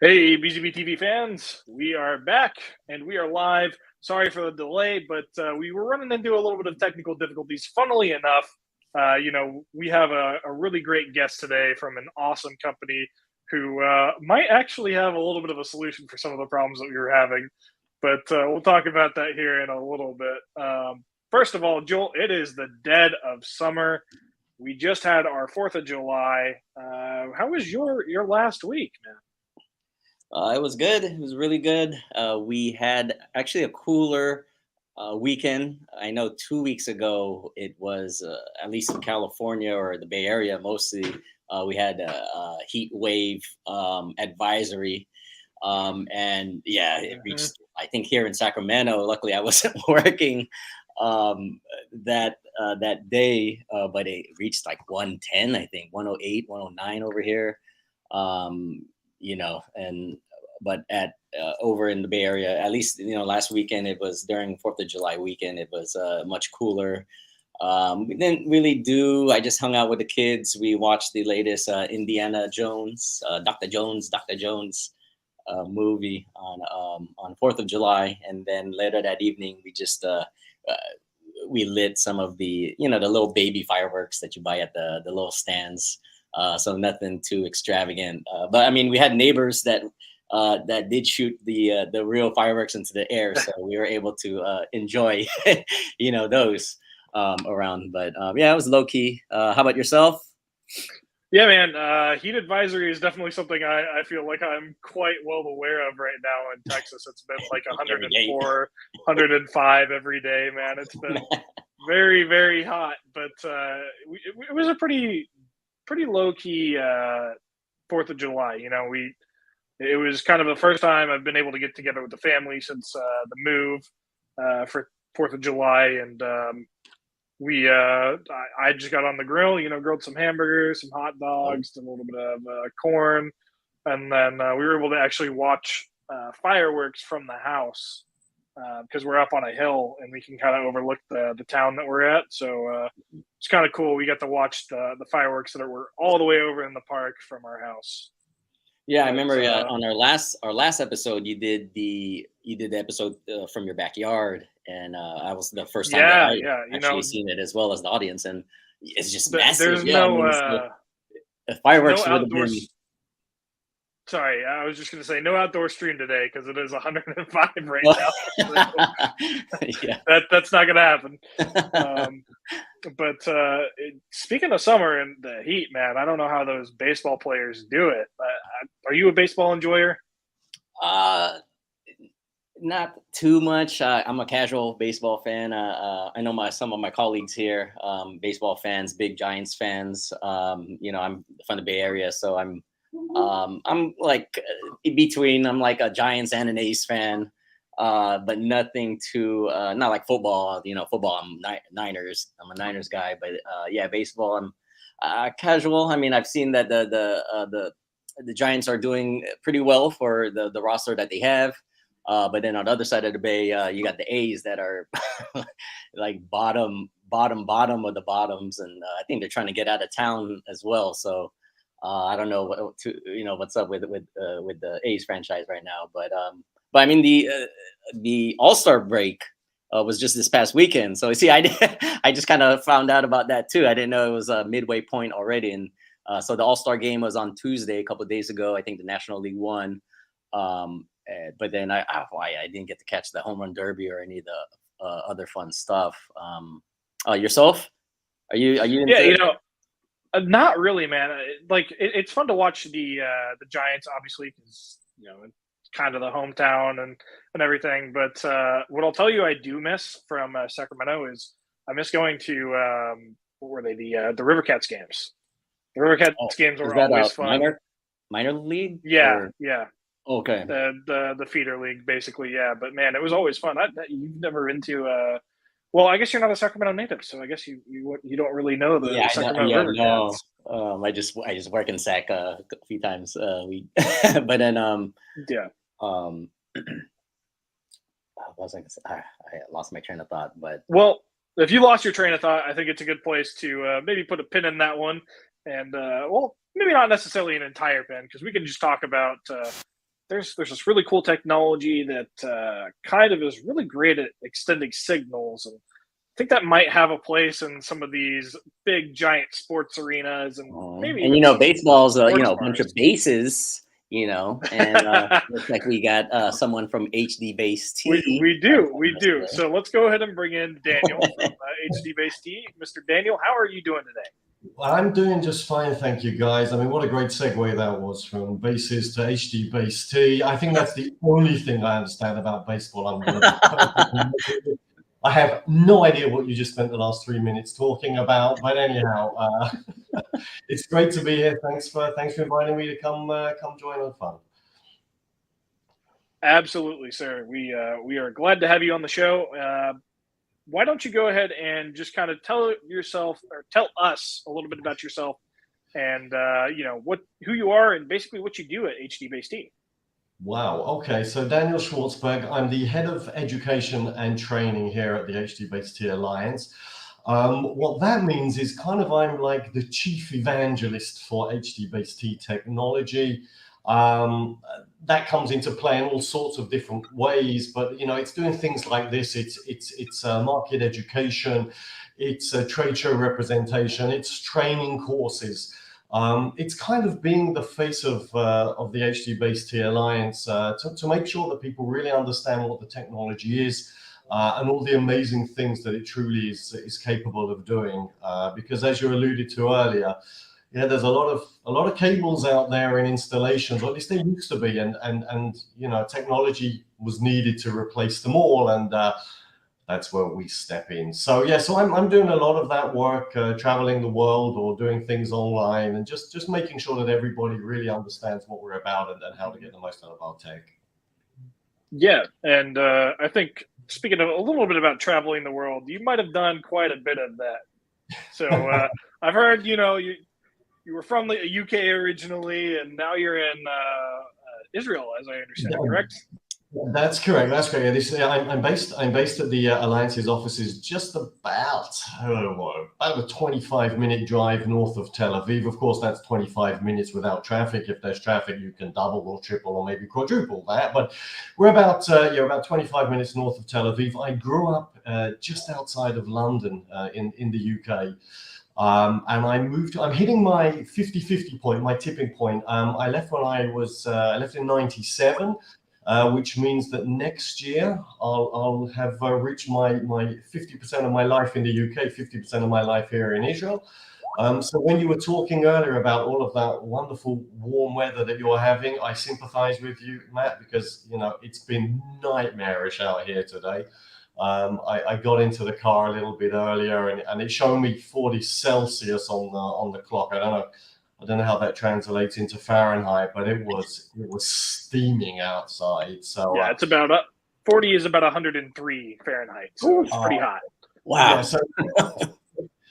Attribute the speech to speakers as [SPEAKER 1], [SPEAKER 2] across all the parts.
[SPEAKER 1] Hey, BZB TV fans, we are back and we are live. Sorry for the delay, but we were running into a little bit of technical difficulties. Funnily enough, we have a really great guest today from an awesome company who might actually have a little bit of a solution for some of the problems that we were having. But we'll talk about that here in a little bit. First of all, Joel, it is the dead of summer. We just had our 4th of July. How was your last week, man?
[SPEAKER 2] It was good. It was really good. We had actually a cooler weekend. I know 2 weeks ago it was, at least in California or the Bay Area, mostly we had a heat wave advisory. And yeah, it
[SPEAKER 1] Mhm.
[SPEAKER 2] reached, I think, here in Sacramento. Luckily, I wasn't working that day, but it reached like 110, I think, 108, 109 over here. um and but at over in the Bay Area, at least last weekend, it was during 4th of July weekend, it was much cooler. We didn't really do, I just hung out with the kids. We watched the latest Indiana Jones, Dr. Jones movie on 4th of July, and then later that evening uh, we lit some of the little baby fireworks that you buy at the little stands. So nothing too extravagant, but I mean, we had neighbors that did shoot the real fireworks into the air, so we were able to enjoy those around. But yeah, it was low key. How about yourself?
[SPEAKER 1] Yeah, man. Heat advisory is definitely something I feel like I'm quite well aware of right now in Texas. It's been like
[SPEAKER 2] Every day.
[SPEAKER 1] 104, 105 every day, man. It's been very, very hot, but it was a pretty low key 4th of July. It was kind of the first time I've been able to get together with the family since the move for 4th of July, and I just got on the grill, grilled some hamburgers, some hot
[SPEAKER 2] Oh,
[SPEAKER 1] dogs, a little bit of corn, and then we were able to actually watch fireworks from the house because we're up on a hill and we can kind of overlook the town that we're at. So it's kind of cool. We got to watch the fireworks that were all the way over in the park from our house.
[SPEAKER 2] yeah, I
[SPEAKER 1] But
[SPEAKER 2] remember on our last episode, you did the episode from your backyard, and I was the first time that
[SPEAKER 1] yeah,
[SPEAKER 2] I
[SPEAKER 1] yeah,
[SPEAKER 2] actually seen it, as well as the audience, and it's just massive.
[SPEAKER 1] there's
[SPEAKER 2] Yeah, I mean, the
[SPEAKER 1] no
[SPEAKER 2] fireworks would have
[SPEAKER 1] outdoor.
[SPEAKER 2] been.
[SPEAKER 1] Sorry, I was just going to say no outdoor stream today because it is 105 right now. So
[SPEAKER 2] Yeah.
[SPEAKER 1] that's not going to happen. Um, but speaking of summer and the heat, man, I don't know how those baseball players do it. Are you a baseball enjoyer?
[SPEAKER 2] uh, Not too much. I'm a casual baseball fan. I know some of my colleagues here, baseball fans, big Giants fans. I'm from the Bay Area, so I'm like in between. I'm like a Giants and an A's fan, but nothing too not like football. Football. I'm Niners. I'm a Niners guy, but yeah, baseball. I'm casual. I mean, I've seen that the Giants are doing pretty well for the roster that they have. But then on the other side of the bay, you got the A's that are like bottom of the bottoms, and I think they're trying to get out of town as well. So I don't know what's up with the A's franchise right now, but I mean, the All Star break was just this past weekend. So see, I just kind of found out about that too. I didn't know it was a midway point already, and so the All Star game was on Tuesday, a couple of days ago. I think the National League won. But then I didn't get to catch the home run derby or any of the other fun stuff. Yourself? Are you
[SPEAKER 1] Yeah,
[SPEAKER 2] into?
[SPEAKER 1] not really, man. It's fun to watch the Giants, obviously, because it's kind of the hometown and everything. But what I'll tell you, I do miss from Sacramento is I miss going to what were they the River Cats games. The River
[SPEAKER 2] Oh,
[SPEAKER 1] Cats games
[SPEAKER 2] is
[SPEAKER 1] were
[SPEAKER 2] that
[SPEAKER 1] always
[SPEAKER 2] a
[SPEAKER 1] fun.
[SPEAKER 2] minor league
[SPEAKER 1] Yeah,
[SPEAKER 2] or
[SPEAKER 1] yeah.
[SPEAKER 2] okay?
[SPEAKER 1] The feeder league, basically. Yeah, but man, it was always fun. You've never been to. Well, I guess you're not a Sacramento native, so I guess you don't really know the
[SPEAKER 2] Yeah, I know.
[SPEAKER 1] Sacramento
[SPEAKER 2] Yeah,
[SPEAKER 1] River
[SPEAKER 2] no.
[SPEAKER 1] Cats.
[SPEAKER 2] I just work in SAC a few times a week, but then
[SPEAKER 1] Yeah.
[SPEAKER 2] um, what was I gonna say? I lost my train of thought, but
[SPEAKER 1] Well, if you lost your train of thought, I think it's a good place to maybe put a pin in that one, and well, maybe not necessarily an entire pin because we can just talk about there's this really cool technology that kind of is really great at extending signals, and I think that might have a place in some of these big giant sports arenas, and maybe
[SPEAKER 2] And
[SPEAKER 1] even some
[SPEAKER 2] baseball's
[SPEAKER 1] sports
[SPEAKER 2] a bunch
[SPEAKER 1] bars.
[SPEAKER 2] of bases. And looks like we got someone from HDBaseT.
[SPEAKER 1] We do. So let's go ahead and bring in Daniel from HDBaseT. Mr. Daniel, how are you doing today?
[SPEAKER 3] I'm doing just fine, thank you, guys. I mean, what a great segue that was, from bases to HDBaseT. I think that's the only thing I understand about baseball. I'm going to be I have no idea what you just spent the last 3 minutes talking about, but anyhow, it's great to be here. Thanks for inviting me to come join the fun.
[SPEAKER 1] Absolutely, sir. We are glad to have you on the show. Why don't you go ahead and just kind of tell us a little bit about yourself, and who you are, and basically what you do at HDBaseT.
[SPEAKER 3] Wow. Okay. So Daniel Schwartzberg, I'm the head of education and training here at the HDBaseT Alliance. What that means is I'm like the chief evangelist for HDBaseT technology. That comes into play in all sorts of different ways, but it's doing things like this. It's market education, it's a trade show representation, it's training courses. It's kind of being the face of the HDBaseT Alliance to make sure that people really understand what the technology is and all the amazing things that it truly is capable of doing. Because as you alluded to earlier, there's a lot of cables out there in installations, or at least there used to be, and technology was needed to replace them all, and that's where we step in. So I'm doing a lot of that work, traveling the world or doing things online, and just making sure that everybody really understands what we're about and how to get the most out of our tech.
[SPEAKER 1] Yeah, and I think, speaking of a little bit about traveling the world, you might have done quite a bit of that. So I've heard you were from the UK originally, and now you're in Israel, as I understand it, correct?
[SPEAKER 3] That's correct. That's correct. I'm based at the Alliance's offices just about a 25-minute drive north of Tel Aviv. Of course, that's 25 minutes without traffic. If there's traffic, you can double or triple or maybe quadruple that. But we're about 25 minutes north of Tel Aviv. I grew up just outside of London in the UK. And I'm hitting my 50-50 point, my tipping point. I left when I left in 97, which means that next year I'll have reached my 50% of my life in the UK, 50% of my life here in Israel. So when you were talking earlier about all of that wonderful warm weather that you're having, I sympathize with you, Matt, because it's been nightmarish out here today. I got into the car a little bit earlier, and it showed me 40 Celsius on the clock. I don't know how that translates into Fahrenheit, but it was steaming outside. So
[SPEAKER 1] yeah, it's about 40 is about 103 Fahrenheit, so it's pretty hot.
[SPEAKER 2] Wow.
[SPEAKER 3] Yeah, so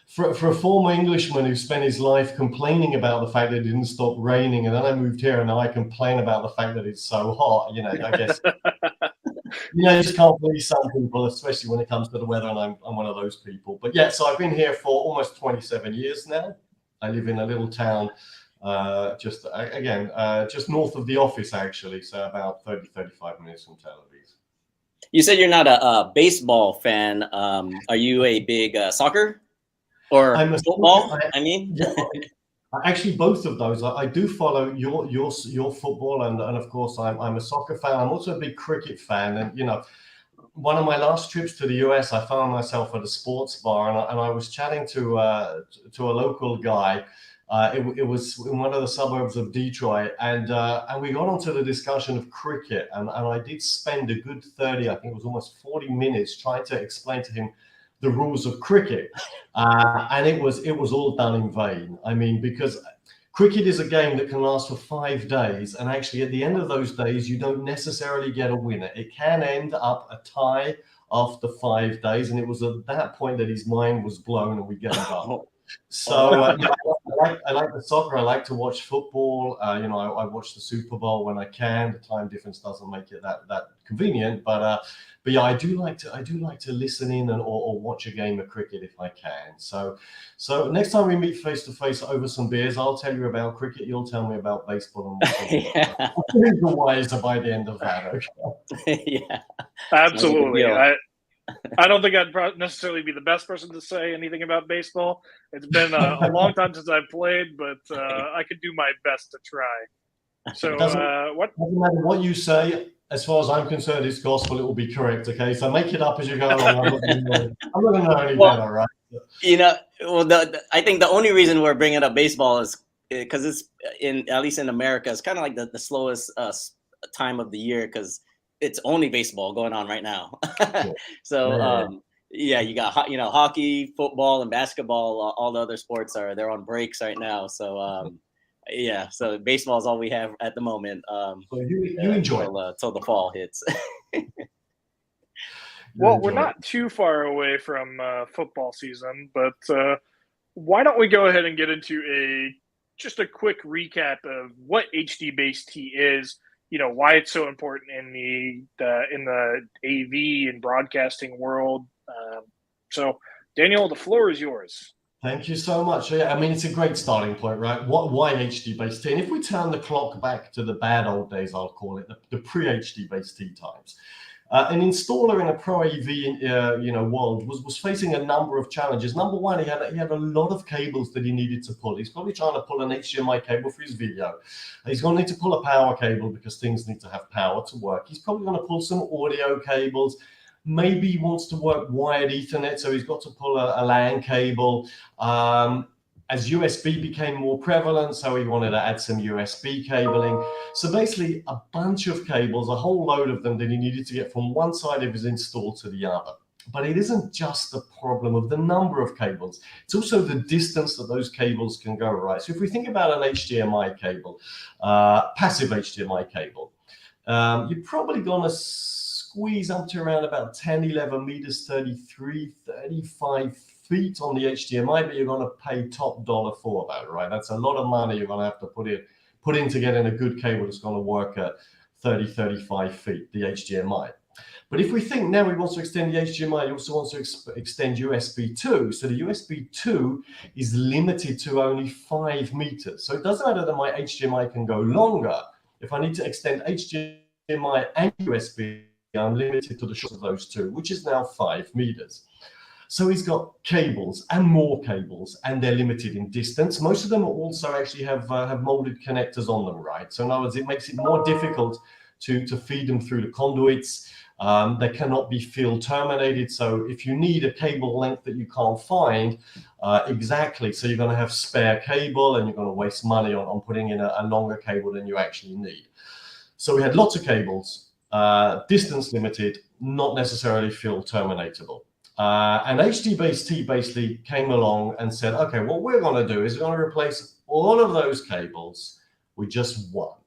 [SPEAKER 3] for a former Englishman who spent his life complaining about the fact that it didn't stop raining, and then I moved here and now I complain about the fact that it's so hot, I guess. You just can't please some people, especially when it comes to the weather, and I'm one of those people. But so I've been here for almost 27 years now. I live in a little town just north of the office, actually, so about 35 minutes from Tel Aviv.
[SPEAKER 2] You said you're not a baseball fan. Are you a big soccer or football?
[SPEAKER 3] Actually, both of those. I do follow your football, and of course I'm a soccer fan. I'm also a big cricket fan, and one of my last trips to the US, I found myself at a sports bar, and I was chatting to a local guy. It was in one of the suburbs of Detroit, and we got onto the discussion of cricket, and I did spend a good 30, I think it was almost 40 minutes trying to explain to him the rules of cricket, and it was all done in vain. I mean, because cricket is a game that can last for 5 days, and actually at the end of those days, you don't necessarily get a winner. It can end up a tie after 5 days, and it was at that point that his mind was blown and we gave up. So I like the soccer. I like to watch football. You know, I watch the Super Bowl when I can. The time difference doesn't make it that convenient, but yeah, I do like to listen in or watch a game of cricket if I can. So next time we meet face to face over some beers, I'll tell you about cricket. You'll tell me about baseball, and
[SPEAKER 2] Yeah.
[SPEAKER 3] we'll the wiser by the end of that. Okay.
[SPEAKER 2] Yeah.
[SPEAKER 1] Absolutely.
[SPEAKER 2] deal.
[SPEAKER 1] I don't think I'd necessarily be the best person to say anything about baseball. It's been a long time since I've played, but I could do my best to try. So
[SPEAKER 3] Doesn't matter what you say. As far as I'm concerned, it's gospel. It will be correct. Okay, so make it up as you go along. I'm not going to know any better, right?
[SPEAKER 2] You know, well, I think the only reason we're bringing up baseball is because it's at least in America, it's kind of like the slowest time of the year because it's only baseball going on right now.
[SPEAKER 3] Sure.
[SPEAKER 2] So yeah, you got hockey, football, and basketball. All the other sports they're on breaks right now. So yeah, so baseball is all we have at the moment.
[SPEAKER 3] So you enjoy
[SPEAKER 2] till the fall hits.
[SPEAKER 1] Well, we're not too far away from football season, but why don't we go ahead and get into just a quick recap of what HDBaseT is, why it's so important in the AV and broadcasting world. So, Daniel, the floor is yours.
[SPEAKER 3] Thank you so much. Yeah, I mean, it's a great starting point, right? Why HDBaseT? And if we turn the clock back to the bad old days, I'll call it the pre-HDBaseT times. An installer in a Pro AV world was facing a number of challenges. Number one, he had a lot of cables that he needed to pull. He's probably trying to pull an HDMI cable for his video. He's going to need to pull a power cable because things need to have power to work. He's probably going to pull some audio cables. Maybe he wants to work wired Ethernet, so he's got to pull a LAN cable. As USB became more prevalent, so he wanted to add some USB cabling. So basically a bunch of cables, a whole load of them that he needed to get from one side of his install to the other. But it isn't just the problem of the number of cables. It's also the distance that those cables can go, right? So if we think about an HDMI cable, passive HDMI cable, you're probably going to squeeze up to around about 10, 11 meters, 33, 35 feet on the HDMI, but you're going to pay top dollar for that, right? That's a lot of money you're going to have to put in to get in a good cable that's going to work at 30, 35 feet, the HDMI. But if we think now we want to extend the HDMI, you also want to extend USB 2. So the USB 2 is limited to only 5 meters. So it doesn't matter that my HDMI can go longer. If I need to extend HDMI and USB, I'm limited to the short of those two, which is now 5 meters. So he's got cables and more cables, and they're limited in distance. Most of them also actually have molded connectors on them, right? So in other words, it makes it more difficult to feed them through the conduits. They cannot be field terminated. So if you need a cable length that you can't find, exactly, so you're going to have spare cable and you're going to waste money on putting in a longer cable than you actually need. So we had lots of cables. Distance limited, not necessarily field terminatable. And HDBaseT basically came along and said, okay, what we're going to do is we're going to replace all of those cables with just one.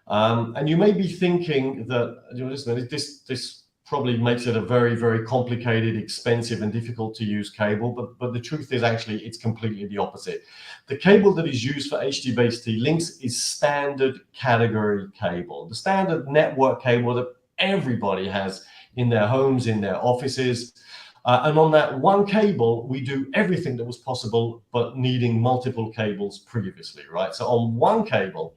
[SPEAKER 3] And you may be thinking that this probably makes it a very, very complicated, expensive, and difficult to use cable. But the truth is actually it's completely the opposite. The cable that is used for HDBaseT links is standard category cable, the standard network cable that everybody has in their homes, in their offices. And on that one cable, we do everything that was possible, but needing multiple cables previously, right? So on one cable,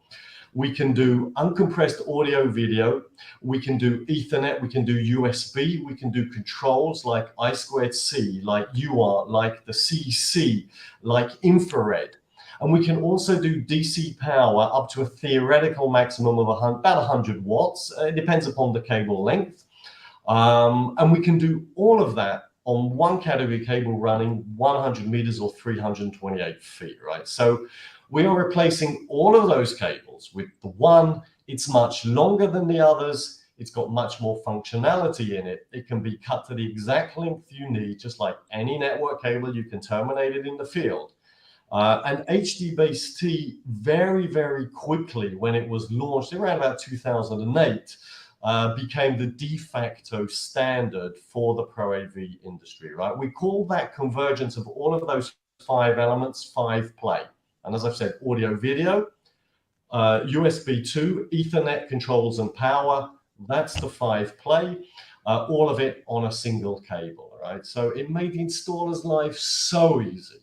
[SPEAKER 3] we can do uncompressed audio video, we can do Ethernet, we can do USB, we can do controls like I2C, like UART, like the CC, like infrared. And we can also do DC power up to a theoretical maximum of about 100 watts. It depends upon the cable length. And we can do all of that on one category cable running 100 meters or 328 feet, right? So we are replacing all of those cables with the one. It's much longer than the others. It's got much more functionality in it. It can be cut to the exact length you need, just like any network cable. You can terminate it in the field. And HDBaseT very, very quickly, when it was launched around about 2008, became the de facto standard for the Pro AV industry, right? We call that convergence of all of those 5 elements 5 play. And as I've said, audio, video, USB 2, Ethernet controls and power. That's the 5-play. All of it on a single cable, right? So it made the installer's life so easy.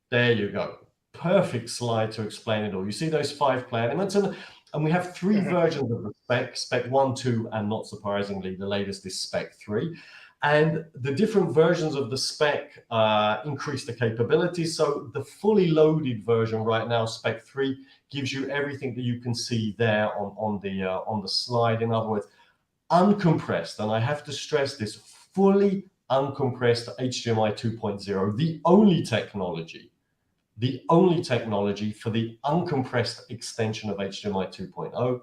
[SPEAKER 3] There you go. Perfect slide to explain it all. You see those 5-play elements, and we have 3 versions of the spec: Spec 1, 2, and not surprisingly, the latest is Spec 3. And the different versions of the spec increase the capabilities. So the fully loaded version right now, Spec 3, gives you everything that you can see there on the slide. In other words, uncompressed, and I have to stress this, fully uncompressed HDMI 2.0, the only technology for the uncompressed extension of HDMI 2.0.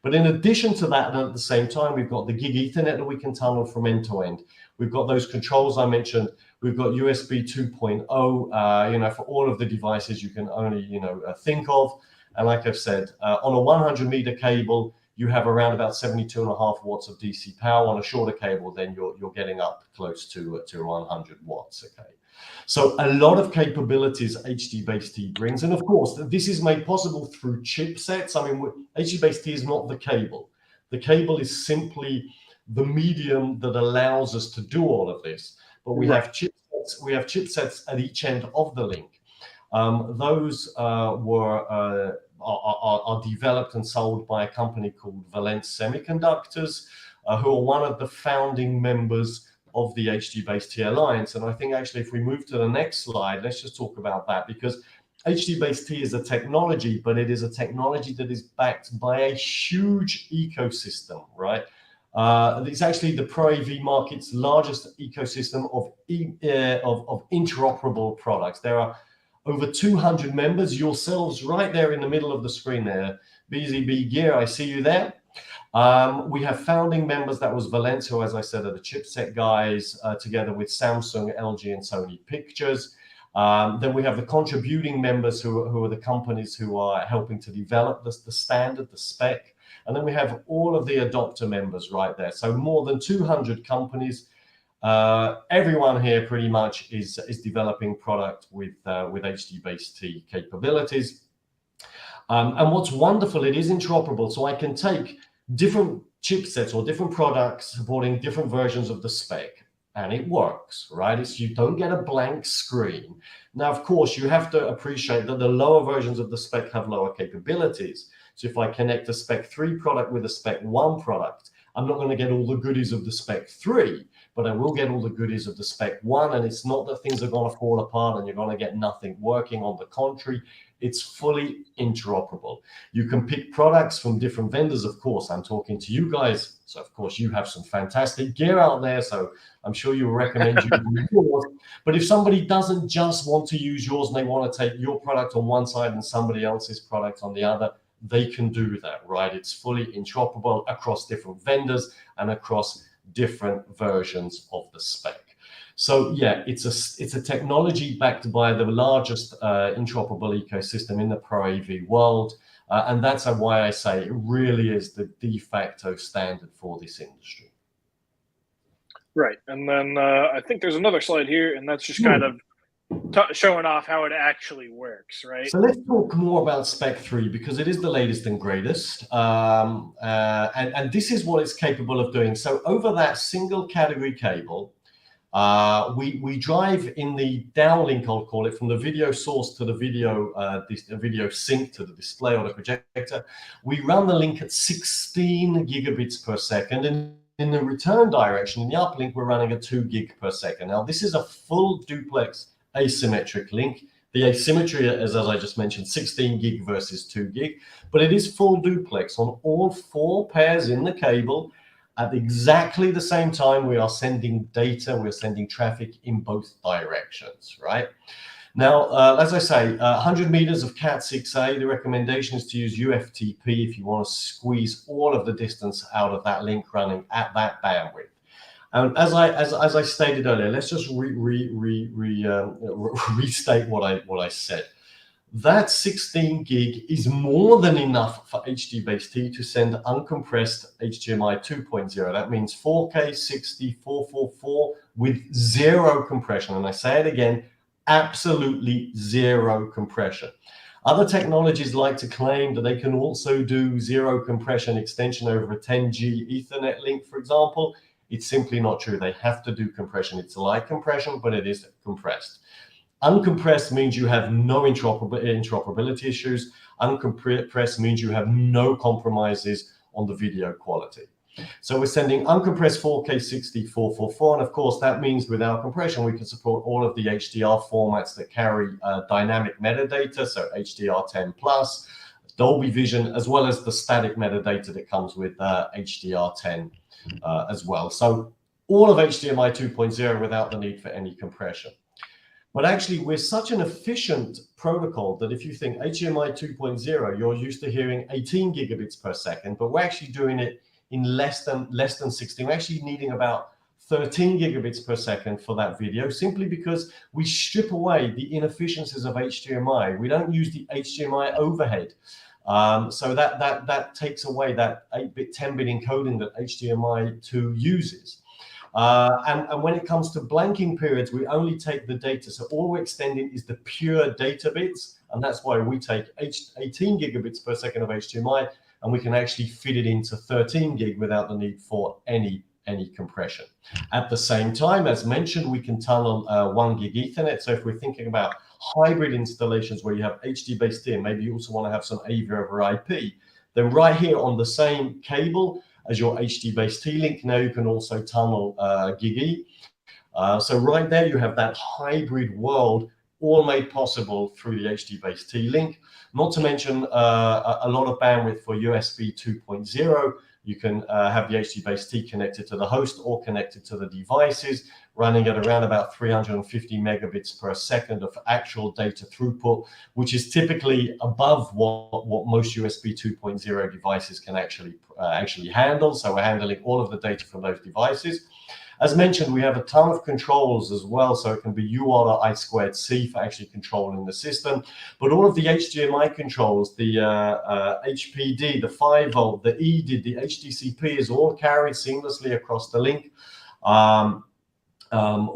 [SPEAKER 3] But in addition to that, and at the same time, we've got the gig Ethernet that we can tunnel from end to end. We've got those controls I mentioned. We've got USB 2.0, for all of the devices you can only, think of. And like I've said, on a 100-meter cable, you have around about 72.5 watts of DC power. On a shorter cable, then you're getting up close to 100 watts. Okay. So a lot of capabilities HDBaseT brings. And of course, this is made possible through chipsets. I mean, HDBaseT is not the cable. The cable is simply the medium that allows us to do all of this. But we have chipsets. We have chipsets at each end of the link. Those are developed and sold by a company called Valence Semiconductors, who are one of the founding members of the HDBaseT Alliance. And I think actually if we move to the next slide, let's just talk about that, because HDBaseT is a technology, but it is a technology that is backed by a huge ecosystem, right? It's actually the Pro AV market's largest ecosystem of interoperable products. There are over 200 members, yourselves right there in the middle of the screen there. BZBGEAR, I see you there. We have founding members, that was Valence, who, as I said, are the chipset guys, together with Samsung, LG, and Sony Pictures. Then we have the contributing members who are the companies who are helping to develop the standard, the spec. And then we have all of the adopter members right there. So more than 200 companies. Everyone here pretty much is developing product with HDBaseT capabilities. And what's wonderful, it is interoperable. So I can take different chipsets or different products supporting different versions of the spec, and it works, right? You don't get a blank screen. Now, of course, you have to appreciate that the lower versions of the spec have lower capabilities. So if I connect a Spec 3 product with a Spec 1 product, I'm not going to get all the goodies of the Spec 3, but I will get all the goodies of the Spec 1. And it's not that things are going to fall apart and you're going to get nothing working. On the contrary, it's fully interoperable. You can pick products from different vendors. Of course, I'm talking to you guys. So of course, you have some fantastic gear out there. So I'm sure you will recommend using yours. But if somebody doesn't just want to use yours and they want to take your product on one side and somebody else's product on the other, they can do that, right? It's fully interoperable across different vendors and across different versions of the spec. So yeah, it's a technology backed by the largest interoperable ecosystem in the Pro AV world. And that's why I say it really is the de facto standard for this industry.
[SPEAKER 1] Right. And then I think there's another slide here, and that's just kind of showing off how it actually works, right?
[SPEAKER 3] So let's talk more about Spec 3 because it is the latest and greatest. And this is what it's capable of doing. So over that single category cable, we drive in the downlink, I'll call it, from the video source to the video sync to the display or the projector. We run the link at 16 gigabits per second. And in the return direction, in the uplink, we're running at 2 gig per second. Now, this is a full duplex asymmetric link. The asymmetry is, as I just mentioned, 16 gig versus 2 gig, but it is full duplex on all 4 pairs in the cable. At exactly the same time, we are sending data, we're sending traffic in both directions, right? Now, as I say, 100 meters of Cat6a, the recommendation is to use UFTP if you want to squeeze all of the distance out of that link running at that bandwidth. And as I stated earlier, let's just restate what I said. That 16 gig is more than enough for HDBaseT to send uncompressed HDMI 2.0. That means 4K 60 444 with 0 compression. And I say it again, absolutely 0 compression. Other technologies like to claim that they can also do zero compression extension over a 10G Ethernet link, for example. It's simply not true. They have to do compression. It's light compression, but it is compressed. Uncompressed means you have no interoperability issues. Uncompressed means you have no compromises on the video quality. So we're sending uncompressed 4K 60 444, and of course that means without compression we can support all of the HDR formats that carry dynamic metadata, so HDR10 plus, Dolby Vision, as well as the static metadata that comes with HDR10 as well. So all of HDMI 2.0 without the need for any compression. But actually, we're such an efficient protocol that if you think HDMI 2.0, you're used to hearing 18 gigabits per second, but we're actually doing it in less than 16. We're actually needing about 13 gigabits per second for that video, simply because we strip away the inefficiencies of HDMI. We don't use the HDMI overhead. So that takes away that 8-bit, 10-bit encoding that HDMI 2 uses. And when it comes to blanking periods, we only take the data. So all we're extending is the pure data bits. And that's why we take 18 gigabits per second of HDMI, and we can actually fit it into 13 gig without the need for any compression. At the same time, as mentioned, we can tunnel 1 gig Ethernet. So if we're thinking about hybrid installations where you have HDBaseT, and maybe you also want to have some AV over IP, then right here on the same cable as your HDBaseT link, now you can also tunnel GigE. So right there you have that hybrid world all made possible through the HDBaseT link. Not to mention a lot of bandwidth for USB 2.0. You can have the HDBaseT connected to the host or connected to the devices, running at around about 350 megabits per second of actual data throughput, which is typically above what most USB 2.0 devices can actually handle. So we're handling all of the data from those devices. As mentioned, we have a ton of controls as well, so it can be UART or I2C for actually controlling the system. But all of the HDMI controls, the HPD, the 5 volt, the EDID, the HDCP is all carried seamlessly across the link.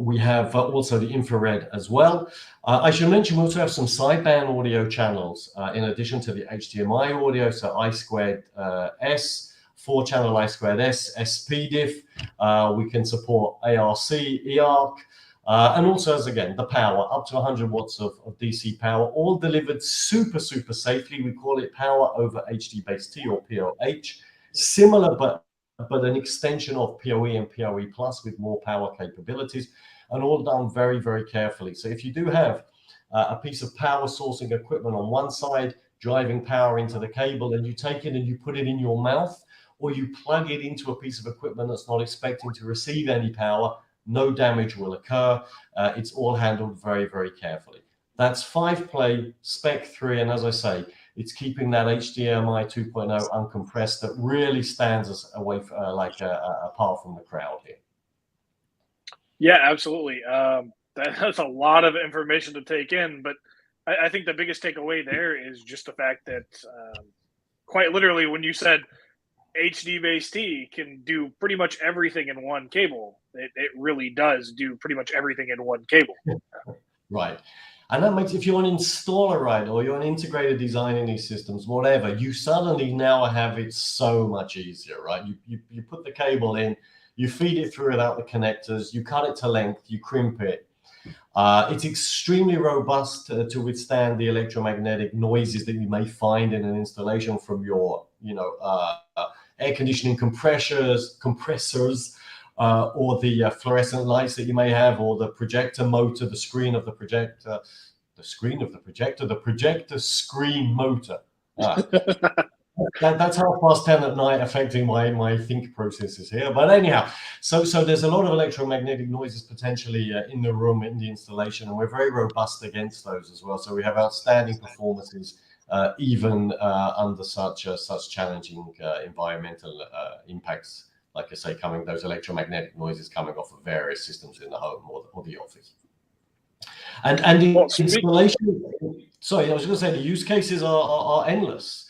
[SPEAKER 3] We have also the infrared as well. I should mention we also have some sideband audio channels in addition to the HDMI audio, so I2S, 4-channel I2S, SPDIF. We can support ARC, EARC, and also, as again, the power, up to 100 watts of DC power, all delivered super safely. We call it power over HDBaseT or PoH, similar but an extension of PoE and PoE Plus with more power capabilities, and all done very carefully. So if you do have a piece of power sourcing equipment on one side, driving power into the cable, and you take it and you put it in your mouth, or you plug it into a piece of equipment that's not expecting to receive any power, no damage will occur. It's all handled very carefully. That's 5-play, Spec 3, and as I say, it's keeping that HDMI 2.0 uncompressed that really stands us away apart from the crowd here.
[SPEAKER 1] Yeah, absolutely. That's a lot of information to take in, but I think the biggest takeaway there is just the fact that quite literally when you said HDBaseT can do pretty much everything in one cable, it really does do pretty much everything in one cable.
[SPEAKER 3] Right. And that makes, if you're an installer, right, or you're an integrated designing these systems, whatever, you suddenly now have it so much easier, right? You put the cable in, you feed it through without the connectors, you cut it to length, you crimp it. It's extremely robust to withstand the electromagnetic noises that you may find in an installation from your, air conditioning compressors, or the fluorescent lights that you may have, or the projector motor, the screen of the projector, the projector screen motor. That's 10:30 at night affecting my think processes here. But anyhow, so there's a lot of electromagnetic noises potentially in the room, in the installation, and we're very robust against those as well. So we have outstanding performances even under such challenging environmental impacts. Like I say, those electromagnetic noises coming off of various systems in the home or the office. And the installation, sorry, I was going to say the use cases are endless.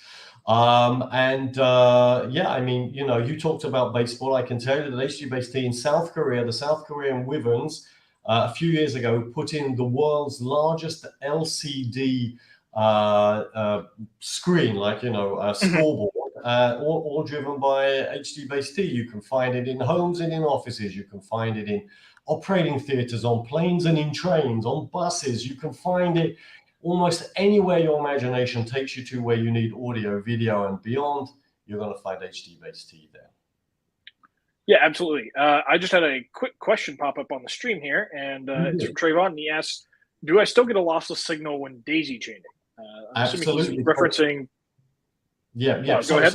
[SPEAKER 3] Yeah, I mean, you talked about baseball. I can tell you that HDBaseT in South Korea, the South Korean Wyverns, a few years ago, put in the world's largest LCD screen, like, you know, a scoreboard, all driven by HDBaseT. You can find it in homes and in offices. You can find it in operating theaters, on planes and in trains, on buses. You can find it almost anywhere your imagination takes you to where you need audio, video, and beyond. You're going to find HDBaseT there.
[SPEAKER 1] Yeah, absolutely. I just had a quick question pop up on the stream here, and it's from Trayvon, and he asks, do I still get a lossless signal when daisy chaining? I'm assuming he's referencing...
[SPEAKER 3] Yeah. Sorry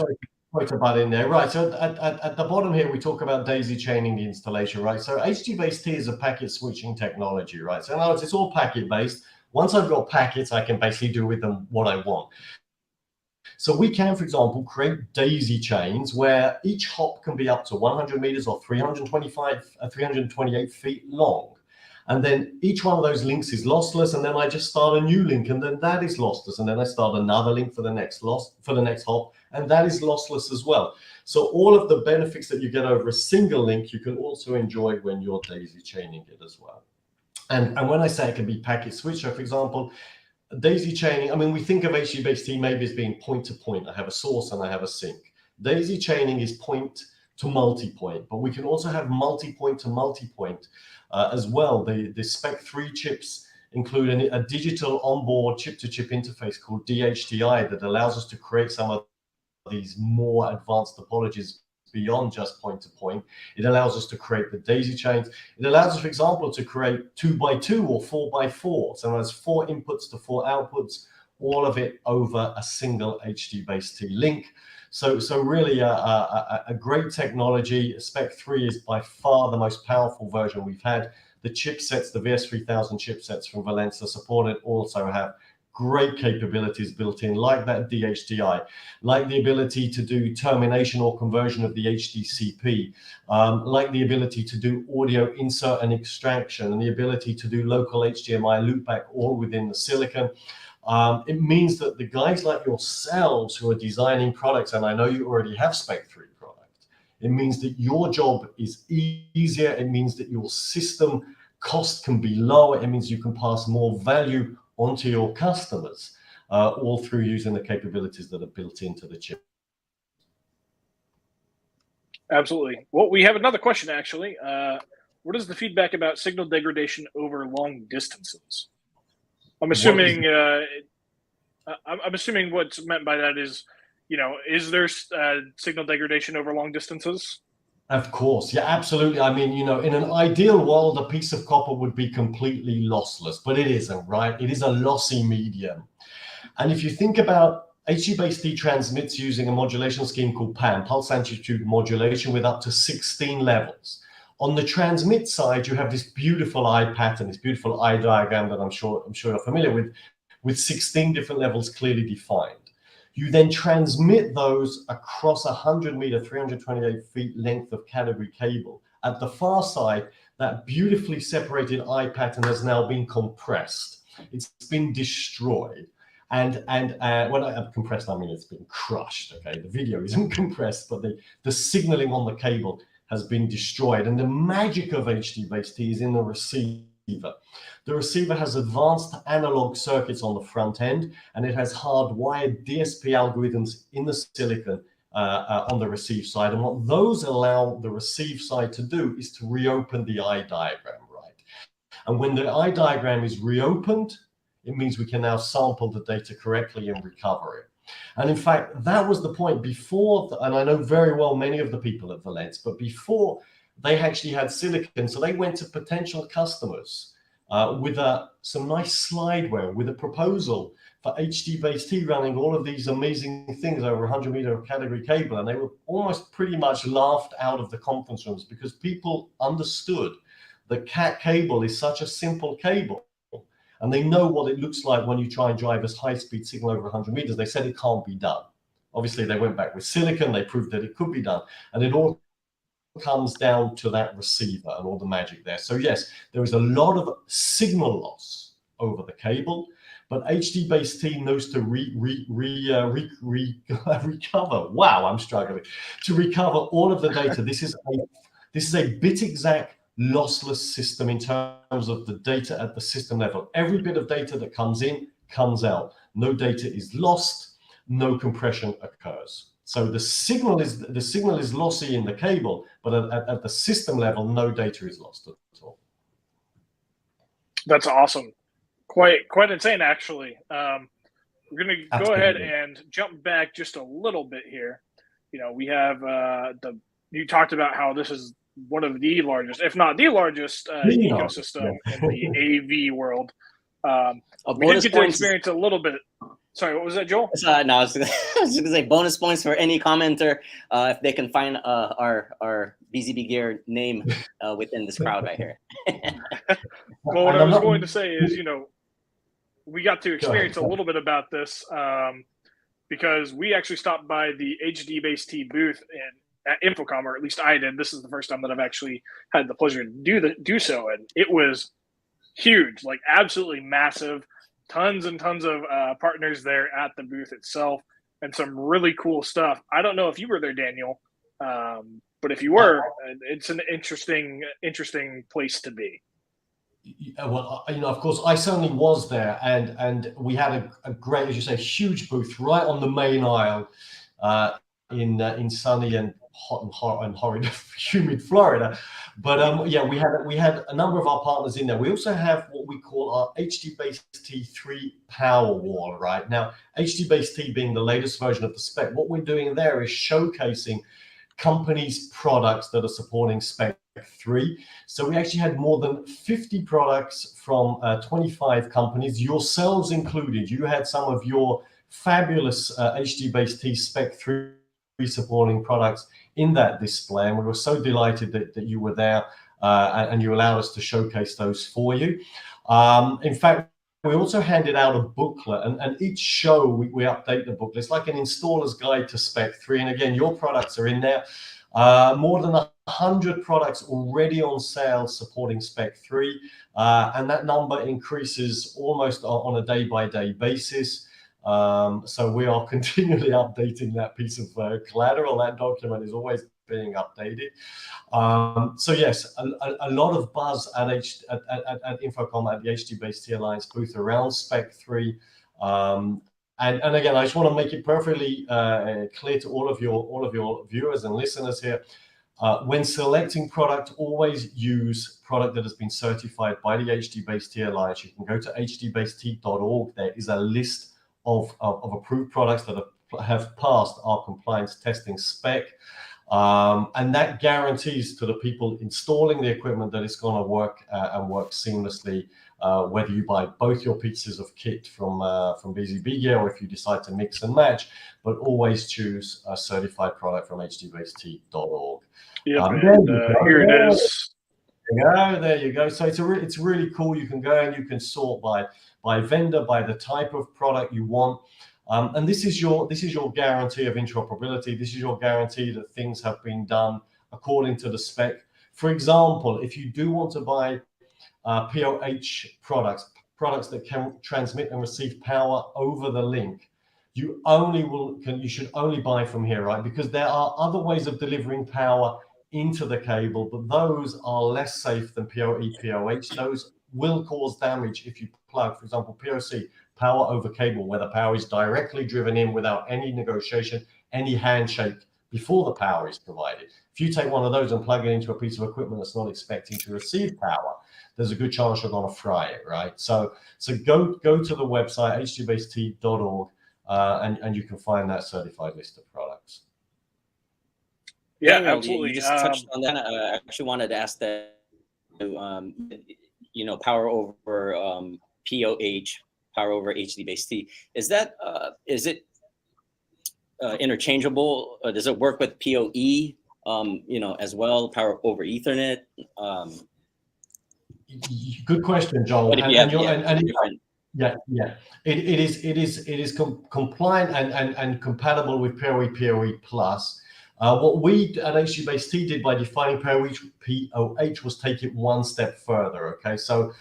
[SPEAKER 3] to butt in there. Right, so at the bottom here, we talk about daisy chaining the installation, right? So HDBaseT is a packet switching technology, right? So in other words, it's all packet-based. Once I've got packets, I can basically do with them what I want. So we can, for example, create daisy chains where each hop can be up to 100 meters or 328 feet long. And then each one of those links is lossless, and then I just start a new link, and then that is lossless, and then I start another link for the next hop, and that is lossless as well. So all of the benefits that you get over a single link, you can also enjoy when you're daisy chaining it as well. And when I say it can be packet switch, so for example, daisy chaining, I mean, we think of HDBaseT maybe as being point to point. I have a source and I have a sink. Daisy chaining is point to multi-point, but we can also have multi-point to multi-point as well. The Spec 3 chips include a digital onboard chip-to-chip interface called DHDI that allows us to create some of these more advanced topologies beyond just point to point. It allows us to create the daisy chains. It allows us, for example, to create 2x2 or 4x4. So there's 4 inputs to 4 outputs, all of it over a single HDBaseT link. So really a great technology. Spec 3 is by far the most powerful version we've had. The chipsets, the VS3000 chipsets from Valenza supported also have great capabilities built in, like that DHDI, like the ability to do termination or conversion of the HDCP, like the ability to do audio insert and extraction, and the ability to do local HDMI loopback all within the silicon. It means that the guys like yourselves who are designing products, and I know you already have Spec 3 product, it means that your job is easier. It means that your system cost can be lower. It means you can pass more value onto your customers, all through using the capabilities that are built into the chip.
[SPEAKER 1] Absolutely. Well, we have another question, actually. What is the feedback about signal degradation over long distances? I'm assuming I'm assuming what's meant by that is, you know, is there signal degradation over long distances?
[SPEAKER 3] Of course, yeah, absolutely. I mean, you know, in an ideal world, a piece of copper would be completely lossless, but it isn't, right? It is a lossy medium. And if you think about HDBaseT transmits using a modulation scheme called PAM, pulse amplitude modulation, with up to 16 levels. On the transmit side, you have this beautiful eye pattern, this beautiful eye diagram that I'm sure you're familiar with 16 different levels clearly defined. You then transmit those across 100 meter, 328 feet length of category cable. At the far side, that beautifully separated eye pattern has now been compressed. It's been destroyed. And when I have compressed, I mean it's been crushed, okay? The video isn't compressed, but the signaling on the cable has been destroyed. And the magic of HDBaseT is in the receiver. The receiver has advanced analog circuits on the front end, and it has hardwired DSP algorithms in the silicon on the receive side. And what those allow the receive side to do is to reopen the eye diagram, right? And when the eye diagram is reopened, it means we can now sample the data correctly and recover it. And in fact, that was the point before, and I know very well many of the people at Valence, but before they actually had silicon, so they went to potential customers with some nice slideware, with a proposal for HDBaseT running all of these amazing things over 100 meter of category cable, and they were almost pretty much laughed out of the conference rooms because people understood that CAT cable is such a simple cable. And they know what it looks like when you try and drive a high-speed signal over 100 meters. They said it can't be done. Obviously, they went back with silicon. They proved that it could be done. And it all comes down to that receiver and all the magic there. So yes, there is a lot of signal loss over the cable, but HDBaseT knows to recover. Wow, I'm struggling. To recover all of the data. This is a bit exact lossless system in terms of the data at the system level. Every bit of data that comes in comes out. No data is lost, no compression occurs. So the signal is lossy in the cable, but at the system level, no data is lost at all.
[SPEAKER 1] That's awesome. Quite insane, actually. We're going to go ahead and jump back just a little bit here. You know, we have you talked about how this is one of the largest, if not the largest, ecosystem in the AV world. We did get to experience a little bit. Sorry, what was that, Joel?
[SPEAKER 2] No, I was just going to say bonus points for any commenter if they can find our BZBGEAR name within this crowd right here.
[SPEAKER 1] Well, what I was going to say is, you know, we got to experience a little bit about this because we actually stopped by the HDBaseT booth at Infocom, or at least I did. This is the first time that I've actually had the pleasure to do so, and it was huge, like absolutely massive. Tons and tons of partners there at the booth itself, and some really cool stuff. I don't know if you were there, Daniel, but if you were, it's an interesting place to be.
[SPEAKER 3] Well, you know, of course, I certainly was there, and we had a great, as you say, huge booth right on the main aisle in sunny and hot and horrid, humid Florida. But yeah, we had a number of our partners in there. We also have what we call our HDBaseT 3 Power Wall. Right now, HDBaseT being the latest version of the spec, what we're doing there is showcasing companies' products that are supporting Spec 3. So we actually had more than 50 products from 25 companies, yourselves included. You had some of your fabulous HDBaseT Spec 3 supporting products in that display, and we were so delighted that you were there and you allowed us to showcase those for you. In fact, we also handed out a booklet, and each show we update the booklet. It's like an installer's guide to Spec 3, and again, your products are in there. More than 100 products already on sale supporting Spec 3, and that number increases almost on a day-by-day basis. So we are continually updating that piece of collateral. That document is always being updated. So yes, a lot of buzz at Infocom, at the HDBaseT Alliance booth around Spec 3. And again, I just want to make it perfectly clear to all of your viewers and listeners here. When selecting product, always use product that has been certified by the HDBaseT Alliance. You can go to hdbaset.org. There is a list of approved products that have passed our compliance testing spec. And that guarantees to the people installing the equipment that it's going to work and work seamlessly, whether you buy both your pieces of kit from BZBGEAR or if you decide to mix and match, but always choose a certified product from hdbaset.org.
[SPEAKER 1] Yep, here it is.
[SPEAKER 3] There you go. So it's really cool. You can go and you can sort by vendor, by the type of product you want. And this is your guarantee of interoperability. This is your guarantee that things have been done according to the spec. For example, if you do want to buy POH products that can transmit and receive power over the link, you should only buy from here, right? Because there are other ways of delivering power into the cable, but those are less safe than PoE, POH. Those will cause damage if you plug, for example, POC, power over cable, where the power is directly driven in without any negotiation, any handshake before the power is provided. If you take one of those and plug it into a piece of equipment that's not expecting to receive power, there's a good chance you're going to fry it, right? So go to the website, hdbaset.org, and you can find that certified list of products.
[SPEAKER 1] Yeah,
[SPEAKER 2] Daniel,
[SPEAKER 1] absolutely.
[SPEAKER 2] You just touched on that. I actually wanted to ask that, you know, power over POH, power over HDBaseT. Is it interchangeable? Does it work with PoE, you know, as well, power over Ethernet?
[SPEAKER 3] Good question, Joel. It is compliant and compatible with PoE Plus. What we at HDBaseT did by defining POH was take it one step further. Okay, so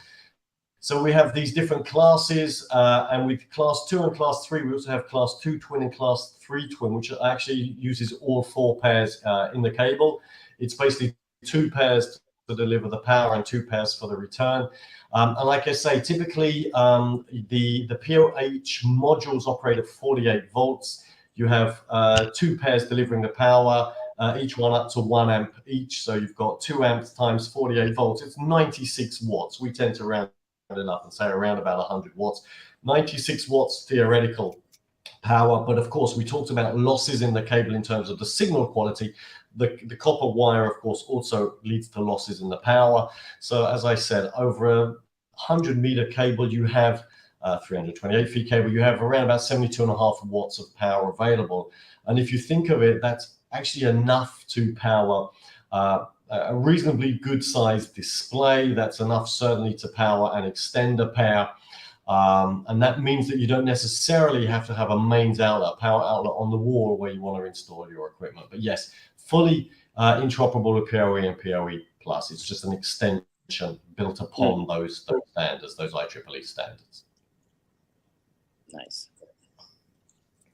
[SPEAKER 3] we have these different classes, and with class 2 and class 3, we also have class 2 twin and class 3 twin, which actually uses all 4 pairs in the cable. It's basically 2 pairs deliver the power and 2 pairs for the return. And like I say, typically the POH modules operate at 48 volts. You have 2 pairs delivering the power, each one up to 1 amp each. So you've got 2 amps times 48 volts. It's 96 watts. We tend to round it up and say around about 100 watts. 96 watts theoretical power. But of course, we talked about losses in the cable in terms of the signal quality. The copper wire, of course, also leads to losses in the power. So as I said, over a 100-meter cable, you have 328 feet cable, you have around about 72.5 watts of power available. And if you think of it, that's actually enough to power a reasonably good sized display. That's enough certainly to power an extender pair. And that means that you don't necessarily have to have a mains outlet, power outlet on the wall where you want to install your equipment. But yes, fully interoperable with PoE and PoE Plus. It's just an extension built upon those standards, those IEEE standards.
[SPEAKER 2] Nice.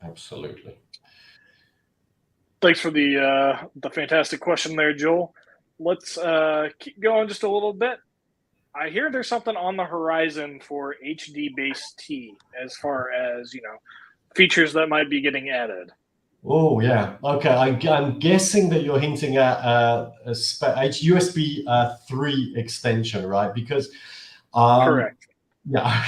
[SPEAKER 3] Absolutely.
[SPEAKER 1] Thanks for the fantastic question there, Joel. Let's keep going just a little bit. I hear there's something on the horizon for HDBaseT as far as, you know, features that might be getting added.
[SPEAKER 3] Oh, yeah. Okay. I'm guessing that you're hinting at a USB 3 extension, right? Because
[SPEAKER 1] correct.
[SPEAKER 3] Yeah,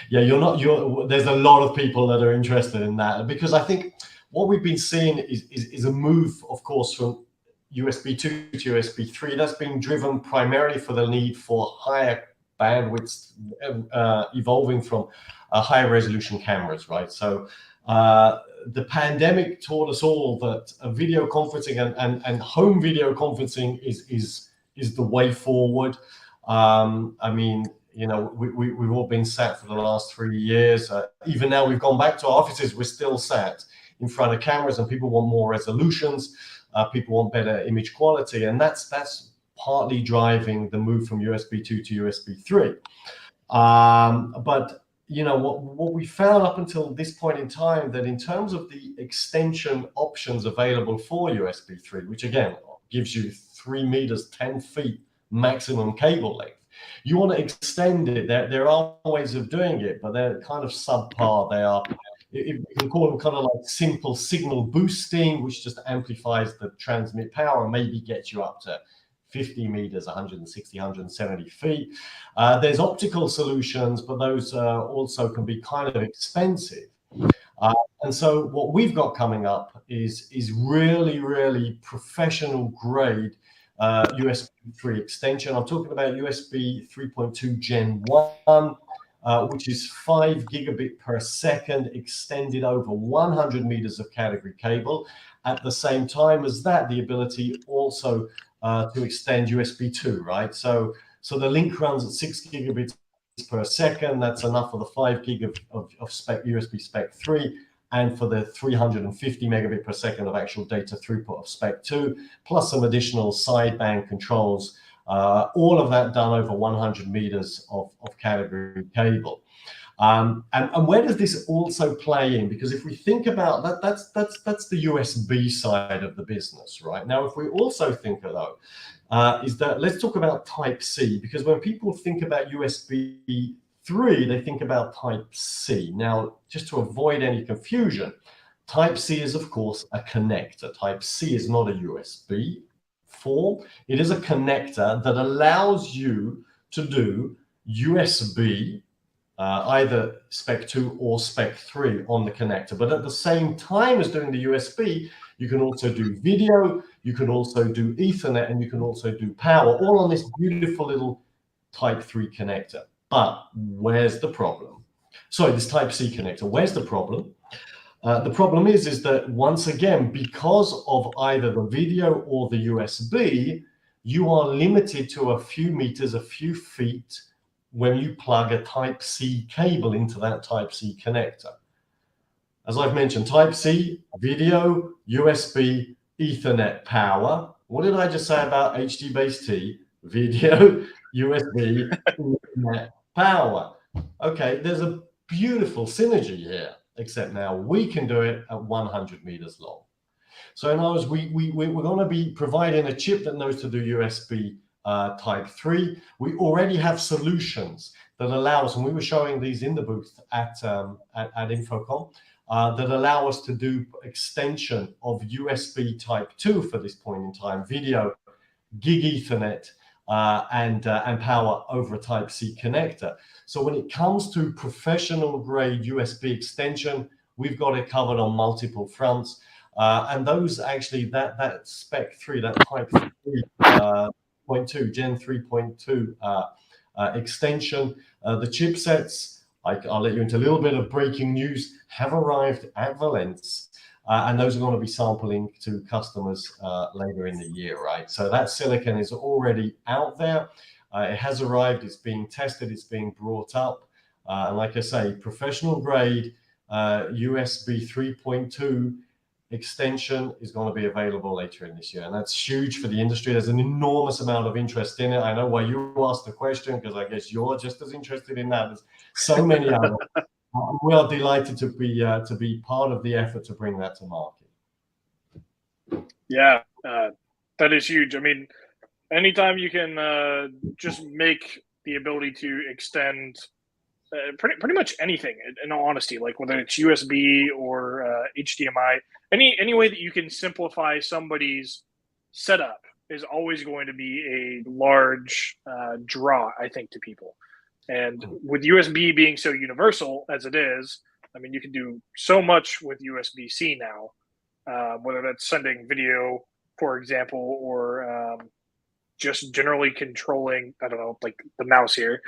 [SPEAKER 3] yeah. There's a lot of people that are interested in that, because I think what we've been seeing is a move, of course, from USB 2 to USB 3. That's been driven primarily for the need for higher bandwidth, evolving from higher resolution cameras, right? So the pandemic taught us all that video conferencing and home video conferencing is the way forward. I mean, you know, we've all been sat for the last 3 years. Even now we've gone back to our offices, we're still sat in front of cameras, and people want more resolutions. People want better image quality, and that's partly driving the move from USB 2 to USB 3. But you know what we found up until this point in time, that in terms of the extension options available for USB 3, which again gives you 3 meters, 10 feet maximum cable length. You want to extend it. There are ways of doing it, but they're kind of subpar. They are, you can call them kind of like simple signal boosting, which just amplifies the transmit power and maybe gets you up to 50 meters, 160, 170 feet. There's optical solutions, but those also can be kind of expensive. And so what we've got coming up is really, really professional grade USB 3 extension. I'm talking about USB 3.2 Gen 1, which is 5 gigabit per second extended over 100 meters of category cable. At the same time as that, the ability also to extend USB 2, right? So the link runs at 6 gigabits per second. That's enough for the 5 gig of spec USB spec 3. And for the 350 megabit per second of actual data throughput of Spec 2, plus some additional sideband controls, all of that done over 100 meters of category cable. And where does this also play in? Because if we think about that, that's the USB side of the business, right? Now, if we also think of though, is that let's talk about Type-C, because when people think about USB 3, they think about Type-C. Now, just to avoid any confusion, Type-C is, of course, a connector. Type-C is not a USB form. It is a connector that allows you to do USB, either Spec 2 or Spec 3 on the connector. But at the same time as doing the USB, you can also do video, you can also do Ethernet, and you can also do power, all on this beautiful little Type 3 connector. But where's the problem? Sorry, this Type-C connector, where's the problem? The problem is that once again, because of either the video or the USB, you are limited to a few meters, a few feet when you plug a Type-C cable into that Type-C connector. As I've mentioned, Type-C, video, USB, Ethernet power. What did I just say about HDBaseT? Video, USB, Ethernet power. Okay, there's a beautiful synergy here, except now we can do it at 100 meters long. So in other words, we're going to be providing a chip that knows to do USB Type 3. We already have solutions that allow us, and we were showing these in the booth at Infocom, that allow us to do extension of USB Type 2 for this point in time, video, gig Ethernet, and power over a Type-C connector. So when it comes to professional grade USB extension, we've got it covered on multiple fronts. And those actually, that spec 3, that Type 3.2, Gen 3.2 extension, the chipsets, I'll let you into a little bit of breaking news, have arrived at Valence. And those are going to be sampling to customers later in the year, right? So that silicon is already out there. It has arrived, it's being tested, it's being brought up. And like I say, professional grade USB 3.2 extension is going to be available later in this year. And that's huge for the industry. There's an enormous amount of interest in it. I know why you asked the question, because I guess you're just as interested in that as so many others. We are delighted to be part of the effort to bring that to market.
[SPEAKER 1] Yeah, that is huge. I mean, anytime you can just make the ability to extend pretty much anything, in all honesty, like whether it's USB or HDMI, any way that you can simplify somebody's setup is always going to be a large draw, I think, to people. And with USB being so universal as it is, I mean, you can do so much with USB-C now, whether that's sending video, for example, or just generally controlling, I don't know, like the mouse here.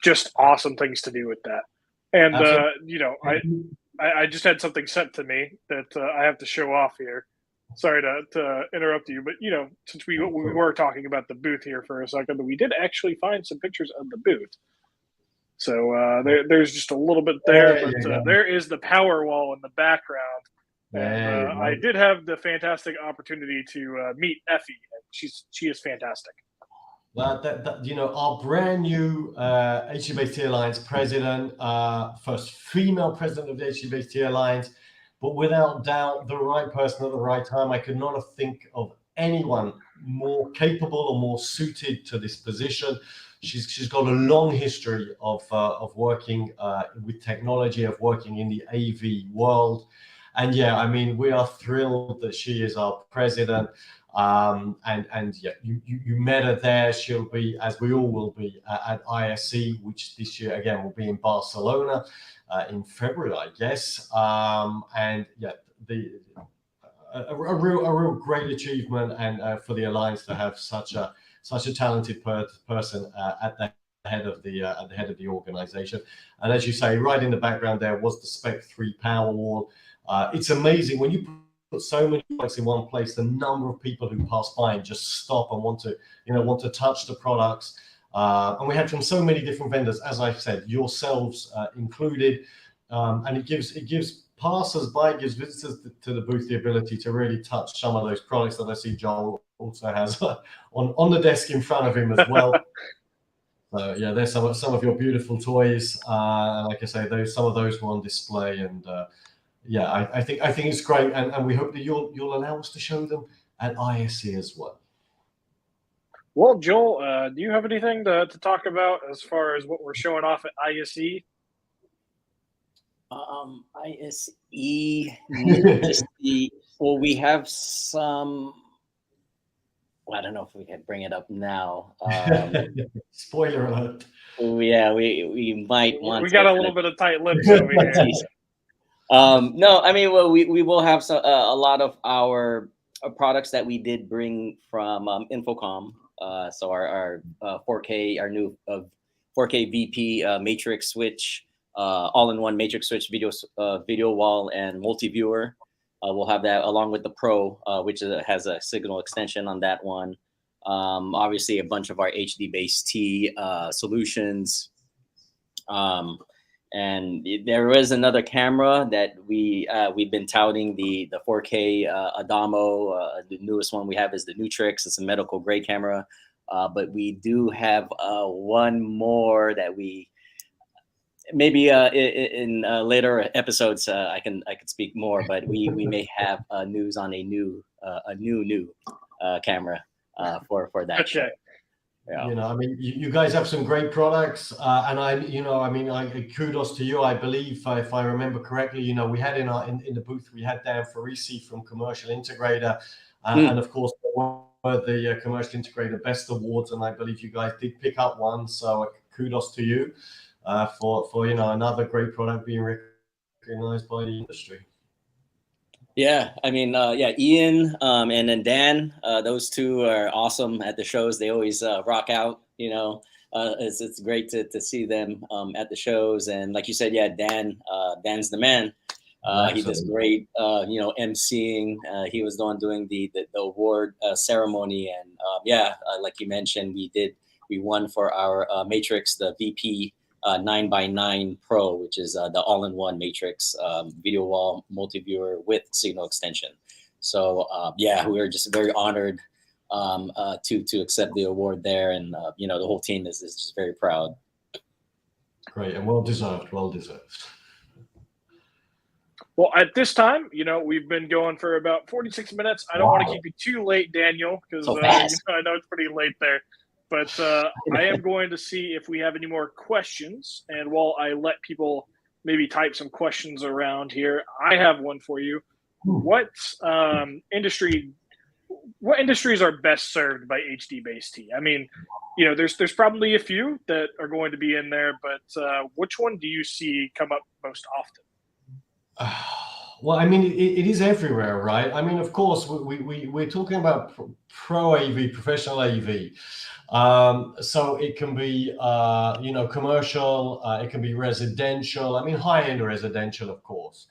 [SPEAKER 1] Just awesome things to do with that. And, you know, I just had something sent to me that I have to show off here. Sorry to interrupt you, but, you know, since we were talking about the booth here for a second, we did actually find some pictures of the booth. So there's just a little bit there, but there is the power wall in the background. And I did have the fantastic opportunity to meet Effie. She is fantastic.
[SPEAKER 3] Well, you know, our brand new HDBaseT Alliance president, first female president of the HDBaseT Alliance, but without doubt, the right person at the right time. I could not think of anyone more capable or more suited to this position. She's got a long history of working with technology, of working in the AV world. And yeah, I mean, we are thrilled that she is our president. And yeah, you met her there. She'll be, as we all will be, at ISE, which this year again will be in Barcelona in February, I guess. And yeah, a real great achievement, and for the Alliance to have such a talented person at the head of the organization. And as you say, right in the background there was the Spec 3 power wall. It's amazing when you put so many products in one place, the number of people who pass by and just stop and want to touch the products. And we had from so many different vendors, as I said, yourselves included. And it gives passers-by, gives visitors to the booth the ability to really touch some of those products that I see Joel also has on the desk in front of him as well. So yeah, there's some of your beautiful toys. Like I say, some of those were on display, and yeah, I think it's great, and we hope that you'll allow us to show them at ISE as well.
[SPEAKER 1] Well, Joel, do you have anything to talk about as far as what we're showing off at ISE?
[SPEAKER 2] ISE, well, we have some. Well, I don't know if we can bring it up now.
[SPEAKER 3] Spoiler alert.
[SPEAKER 2] Yeah, we might want.
[SPEAKER 1] We got a little bit of tight lips over here.
[SPEAKER 2] No, I mean, well, we will have a lot of our products that we did bring from Infocom. So our 4K, our new 4K VP matrix switch, all-in-one matrix switch video wall and multi-viewer. We'll have that along with the Pro, which has a signal extension on that one. Obviously, a bunch of our HDBaseT solutions. And there is another camera that we've been touting, the 4K Adamo. The newest one we have is the Nutrix. It's a medical grade camera, but we do have one more that we maybe in later episodes I can speak more. But we may have news on a new camera for that show.
[SPEAKER 1] Okay.
[SPEAKER 2] Yeah.
[SPEAKER 3] You know, I mean, you guys have some great products, and kudos to you. I believe, if I remember correctly, you know, we had in the booth, we had Dan Farisi from Commercial Integrator, and of course the Commercial Integrator Best Awards, and I believe you guys did pick up one. So kudos to you for you know, another great product being recognized by the industry.
[SPEAKER 2] Yeah, I mean, yeah, Ian and then Dan, those two are awesome at the shows. They always rock out, you know. It's great to see them at the shows. And like you said, yeah, Dan's the man. He does great, you know, emceeing. He was the one doing the award ceremony. And yeah, like you mentioned, we won for our Matrix, the VP 9x9 Pro, which is the all-in-one Matrix video wall multi-viewer with signal extension. So yeah, we were just very honored to accept the award there, and you know, the whole team is just very proud.
[SPEAKER 3] Great, and well deserved. Well deserved.
[SPEAKER 1] Well, at this time, you know, we've been going for about 46 minutes. I don't want to keep you too late, Daniel, because
[SPEAKER 2] So
[SPEAKER 1] you know, I know it's pretty late there. But I am going to see if we have any more questions. And while I let people maybe type some questions around here, I have one for you. What industries are best served by HDBaseT? I mean, you know, there's probably a few that are going to be in there, but which one do you see come up most often?
[SPEAKER 3] Well, I mean, it is everywhere, right? I mean, of course, we're talking about pro AV, professional AV. So it can be, you know, commercial, it can be residential. I mean, high-end residential, of course.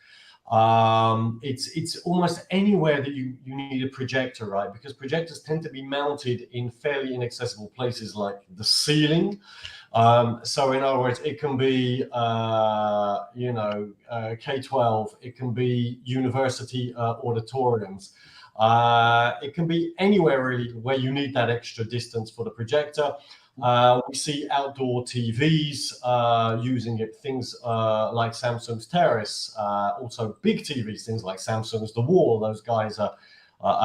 [SPEAKER 3] It's almost anywhere that you need a projector, right? Because projectors tend to be mounted in fairly inaccessible places like the ceiling. So in other words, it can be, you know, K-12, it can be university auditoriums. It can be anywhere really where you need that extra distance for the projector. We see outdoor TVs using it, things like Samsung's Terrace, also big TVs, things like Samsung's The Wall. Those guys are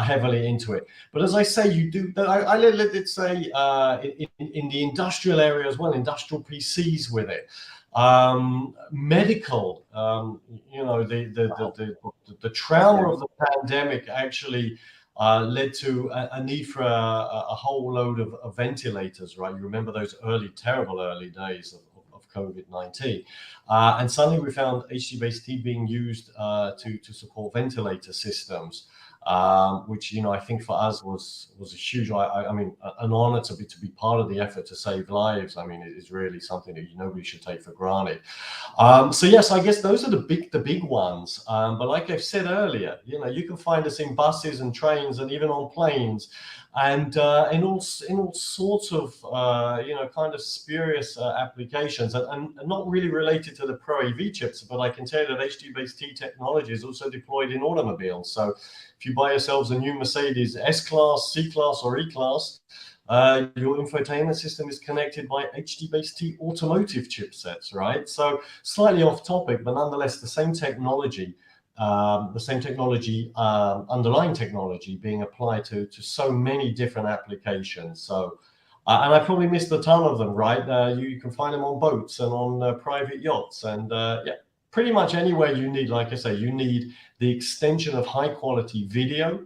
[SPEAKER 3] heavily into it. But as I say, you do, I let it say in the industrial area as well, industrial PCs with it. Medical, you know, the trauma of the pandemic actually led to a need for a whole load of ventilators, right? You remember those terrible early days of COVID-19. And suddenly we found HDBaseT being used to support ventilator systems. Which, you know, I think for us was a huge, I mean, an honor to be part of the effort to save lives. I mean, it is really something that nobody should take for granted. So yes, I guess those are the big ones. But like I've said earlier, you know, you can find us in buses and trains and even on planes, and in all sorts of you know, kind of spurious applications, and not really related to the Pro AV chips. But I can tell you that HDBaseT technology is also deployed in automobiles. So if you buy yourselves a new Mercedes S-Class, C-Class, or E-Class, your infotainment system is connected by HDBaseT automotive chipsets, right? So slightly off topic, but nonetheless, the same technology, underlying technology being applied to so many different applications. So, and I probably missed a ton of them, right? You can find them on boats and on private yachts, and yeah, pretty much anywhere you need, like I say, you need the extension of high quality video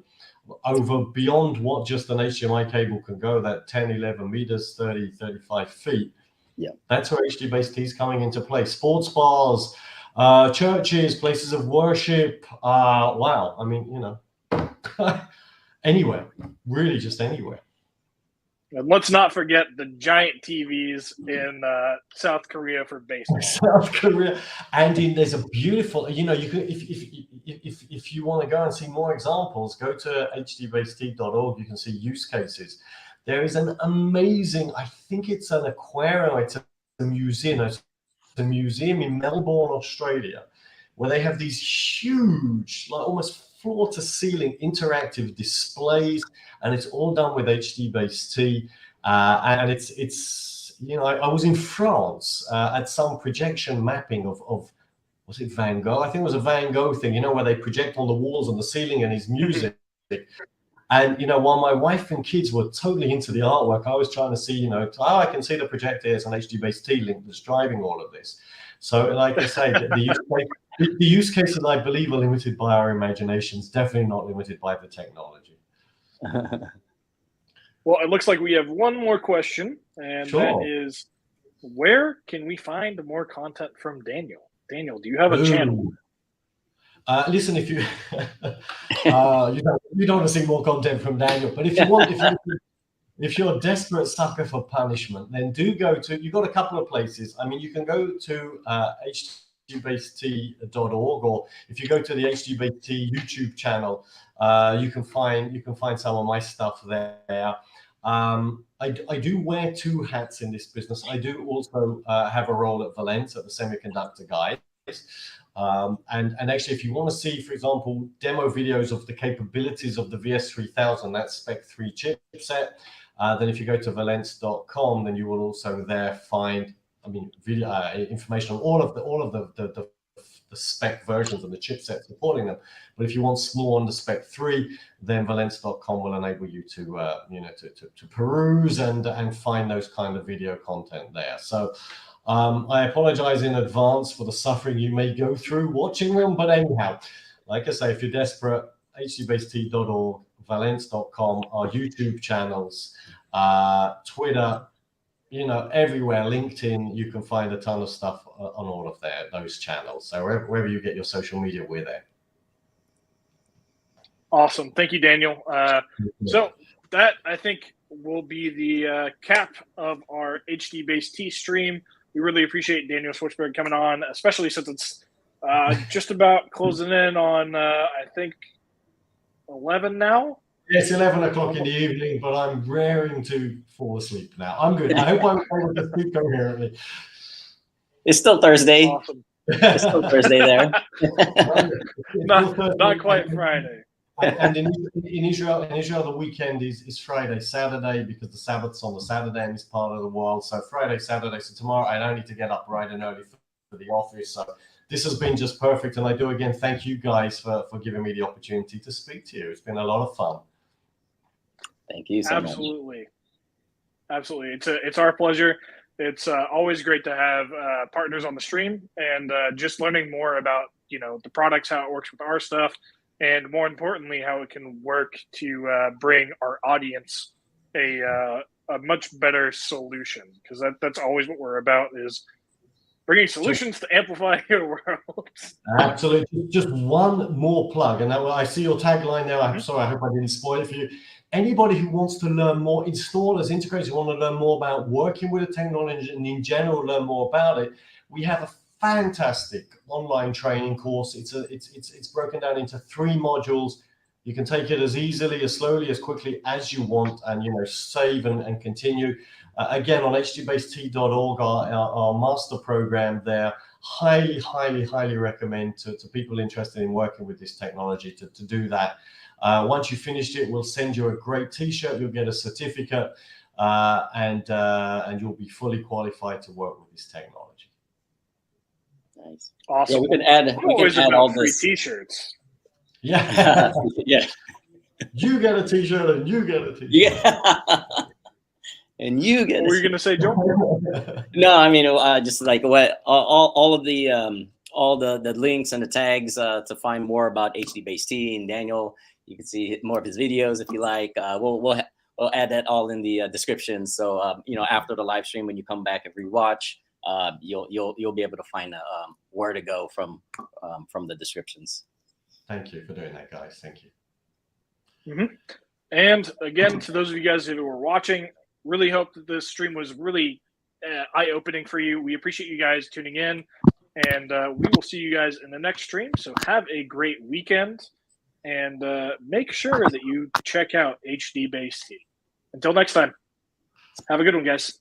[SPEAKER 3] over beyond what just an HDMI cable can go, that 10, 11 meters, 30, 35 feet.
[SPEAKER 2] Yeah,
[SPEAKER 3] that's where HDBaseT is coming into play. Sports bars, churches, places of worship. Wow, I mean, you know, anywhere, really just anywhere.
[SPEAKER 1] And let's not forget the giant TVs in South Korea for baseball.
[SPEAKER 3] South Korea, and there's a beautiful, you know, you can, if you want to go and see more examples, go to hdbaset.org. You can see use cases. There is an amazing, I think it's an aquarium, it's a museum, in Melbourne, Australia, where they have these huge, like almost floor to ceiling interactive displays, and it's all done with HDBaseT. And it's you know, I was in France at some projection mapping of was it Van Gogh? I think it was a Van Gogh thing, you know, where they project on the walls and the ceiling and his music. And, you know, while my wife and kids were totally into the artwork, I was trying to see, you know, oh, I can see the projector. Here's an HDBaseT link that's driving all of this. So like I say, the use cases, I believe, are limited by our imaginations, definitely not limited by the technology.
[SPEAKER 1] Well, it looks like we have one more question, and that is, where can we find more content from Daniel? Daniel, do you have a channel?
[SPEAKER 3] Listen, if you you don't want to see more content from Daniel, but if you want, if you're a desperate sucker for punishment, then do go to. You've got a couple of places. I mean, you can go to HDBaseT.org, or if you go to the HDBaseT YouTube channel, you can find some of my stuff there. I do wear two hats in this business. I do also have a role at Valens at the Semiconductor Guys. And actually, if you want to see, for example, demo videos of the capabilities of the VS3000, that Spec 3 chipset, then if you go to valens.com, then you will also there find, I mean, video information on all of the spec versions and the chipset supporting them. But if you want more on the Spec 3, then valens.com will enable you to to peruse and find those kind of video content there. So I apologize in advance for the suffering you may go through watching them, but anyhow, like I say, if you're desperate, HDBaseT.org, valens.com, our YouTube channels, Twitter, you know, everywhere, LinkedIn, you can find a ton of stuff on all of those channels. So wherever you get your social media, we're there.
[SPEAKER 1] Awesome. Thank you, Daniel. So that, I think, will be the cap of our HDBaseT stream. We really appreciate Daniel Schwartzberg coming on, especially since it's just about closing in on, I think, 11 now.
[SPEAKER 3] It's 11 o'clock in the evening, but I'm raring to fall asleep now. I'm good. I hope I'm able to speak coherently.
[SPEAKER 2] It's still Thursday.
[SPEAKER 1] Awesome.
[SPEAKER 2] It's still Thursday there.
[SPEAKER 1] not quite Friday.
[SPEAKER 3] And in Israel, the weekend is Friday, Saturday, because the Sabbath's on the Saturday in this part of the world. So Friday, Saturday. So tomorrow I don't need to get up bright and early for the office. So this has been just perfect. And I do again thank you guys for giving me the opportunity to speak to you. It's been a lot of fun.
[SPEAKER 2] Thank you so much.
[SPEAKER 1] Absolutely. It's our pleasure. It's always great to have partners on the stream, and just learning more about, you know, the products, how it works with our stuff, and more importantly, how it can work to bring our audience a much better solution, because that's always what we're about, is bringing solutions to amplify your world.
[SPEAKER 3] Absolutely. Just one more plug, and I see your tagline there. I'm sorry, I hope I didn't spoil it for you. Anybody who wants to learn more, installers, integrators who want to learn more about working with the technology and in general learn more about it, we have a fantastic online training course. It's broken down into 3 modules. You can take it as easily, as slowly, as quickly as you want, and, you know, save and continue. Again, on HDBaseT.org, our master program there, highly recommend to people interested in working with this technology to do that. Once you've finished it, we'll send you a great T-shirt. You'll get a certificate, and you'll be fully qualified to work with this technology.
[SPEAKER 2] Nice.
[SPEAKER 1] Awesome.
[SPEAKER 2] Yeah, we can add all this.
[SPEAKER 1] Free T-shirts.
[SPEAKER 3] Yeah.
[SPEAKER 2] Yeah.
[SPEAKER 3] You get a T-shirt, and you get a T-shirt.
[SPEAKER 2] Yeah. And you get.
[SPEAKER 1] What were you gonna say, Joe?
[SPEAKER 2] No, I mean, just like what all of the all the links and the tags to find more about HDBaseT and Daniel. You can see more of his videos if you like. We'll add that all in the description. So you know, after the live stream, when you come back and rewatch, you'll be able to find where to go from the descriptions.
[SPEAKER 3] Thank you for doing that, guys. Thank you.
[SPEAKER 1] Mm-hmm. And again, to those of you guys who were watching, really hope that this stream was really eye-opening for you. We appreciate you guys tuning in, and we will see you guys in the next stream. So have a great weekend, and make sure that you check out HDBaseT. Until next time, have a good one, guys.